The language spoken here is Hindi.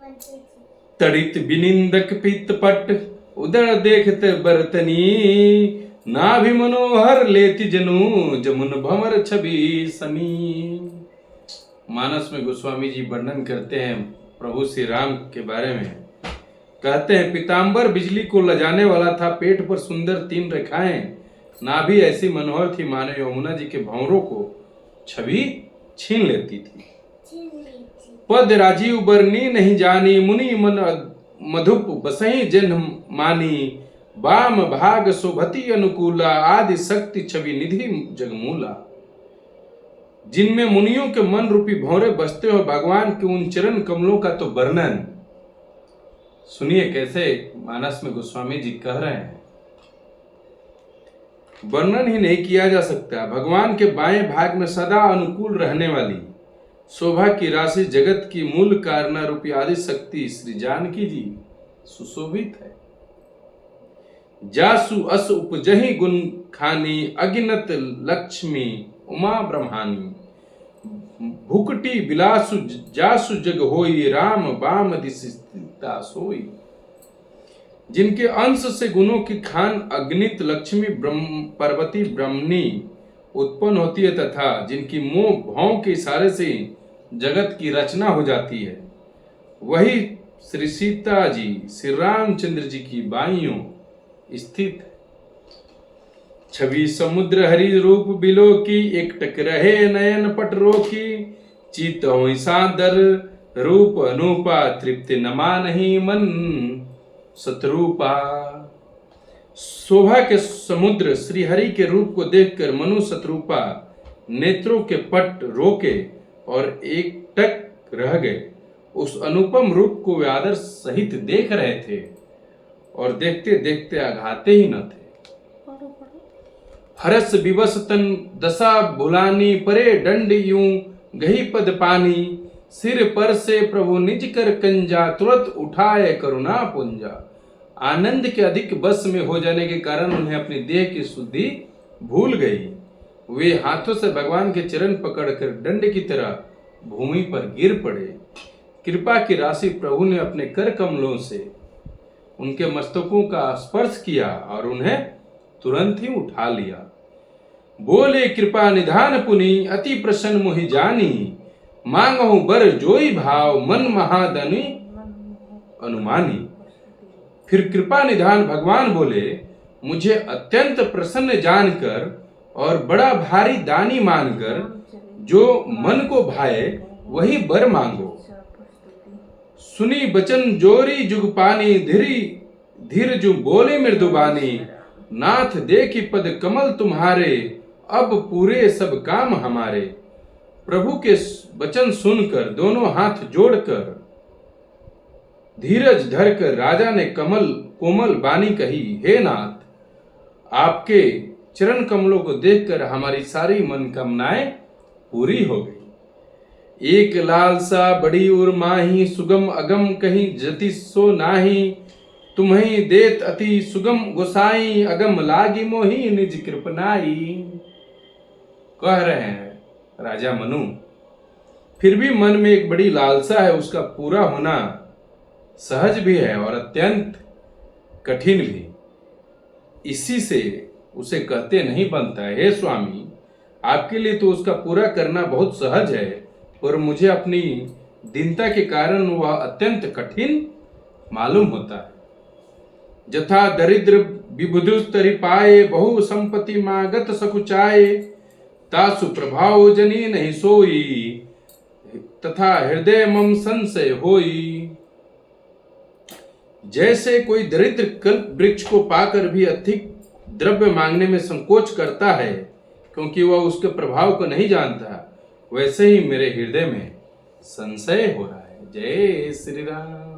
तड़ित बिनिंदक पित्तपट उदर देखते बरतनी नाभि मनोहर लेति जनु जमुन भंवर छवि सनी। मानस में गोस्वामी जी वर्णन करते हैं प्रभु श्री राम के बारे में। कहते हैं पीताम्बर बिजली को लजाने वाला था, पेट पर सुंदर 3 रेखाएं, नाभि ऐसी मनोहर थी मानो यमुना जी के भंवरों को छवि छीन लेती थी। पद राजीव बरनी नहीं जानी मुनि मन मधुप बसही जन मानी वाम भाग शोभति अनुकूला आदि शक्ति छवि निधि जगमूला। जिनमें मुनियों के मन रूपी भौरे बसते हो भगवान के उन चरण कमलों का तो वर्णन सुनिए कैसे मानस में गोस्वामी जी कह रहे हैं। वर्णन ही नहीं किया जा सकता। भगवान के बाएं भाग में सदा अनुकूल रहने वाली शोभा की राशि जगत की मूल कारणा रूपी आदि शक्ति श्री जानकी जी सुशोभित है। जासु अस उपजहि गुण खानी अगिनत लक्ष्मी उमा ब्रह्मानी भुकटी बिलासु जासु जग होई राम बाम दिसिता सोई। जिनके अंश से गुणों की खान अग्नित लक्ष्मी पार्वती ब्रह्मणी उत्पन्न होती है तथा जिनकी मोह भौं के इशारे से जगत की रचना हो जाती है, वही श्री सीता जी श्री रामचंद्र जी की बाइयों स्थित है। छवि समुद्र हरि रूप बिलो की एक टक रहे नयन पट रोकी चित हो सादर रूप अनूपा तृप्ति नमा नहीं मन शत्रुपा। शोभा के समुद्र श्री हरि के रूप को देखकर मनु शत्रुपा नेत्रों के पट रोके और एक टक रह गए। उस अनुपम रूप को वे आदर सहित देख रहे थे और देखते देखते आघाते ही न थे। हरस विवश तन दशा भुलानी परे दंड यूं गही पद पानी सिर पर से प्रभु निज कर कंजा तुरंत उठाए करुणा पुंजा। आनंद के अधिक बस में हो जाने के कारण उन्हें अपनी देह की शुद्धि भूल गई। वे हाथों से भगवान के चरण पकड़कर दंड की तरह भूमि पर गिर पड़े। कृपा की राशि प्रभु ने अपने कर कमलों से उनके मस्तकों का स्पर्श किया और उन्हें तुरंत ही उठा लिया। बोले कृपा निधान पुनि अति प्रसन्न मोहि जानी मांगहु बर जोई भाव मन महादनी अनुमानी। फिर कृपा निधान भगवान बोले मुझे अत्यंत प्रसन्न जानकर और बड़ा भारी दानी मानकर जो मन को भाए वही बर मांगो। सुनी बचन जोरी जुग पानी धीरी धीर जो बोले मृदुबानी नाथ देखी पद कमल तुम्हारे अब पूरे सब काम हमारे। प्रभु के वचन सुनकर दोनों हाथ जोड़कर धीरज धरकर राजा ने कोमल बानी कही, हे नाथ आपके चरण कमलों को देखकर हमारी सारी मनकामनाएं पूरी हो गई। एक लालसा बड़ी उर माही सुगम अगम कहीं जति सो नाही तुम्हें देत अति सुगम गोसाई अगम लागी मोही निज कृपनाई। कह रहे हैं राजा मनु फिर भी मन में एक बड़ी लालसा है, उसका पूरा होना सहज भी है और अत्यंत कठिन भी। इसी से उसे कहते नहीं बनता है। हे स्वामी आपके लिए तो उसका पूरा करना बहुत सहज है, पर मुझे अपनी दीनता के कारण वह अत्यंत कठिन मालूम होता है। जथा दरिद्र विबुधुस्तरि पाए बहु संपत्ति मागत सकुचाए तासु प्रभाव जनी नहीं सोई तथा हृदय मम संशय होई। जैसे कोई दरिद्र कल्प वृक्ष को पाकर भी अधिक द्रव्य मांगने में संकोच करता है क्योंकि वह उसके प्रभाव को नहीं जानता, वैसे ही मेरे हृदय में संशय हो रहा है। जय श्री राम।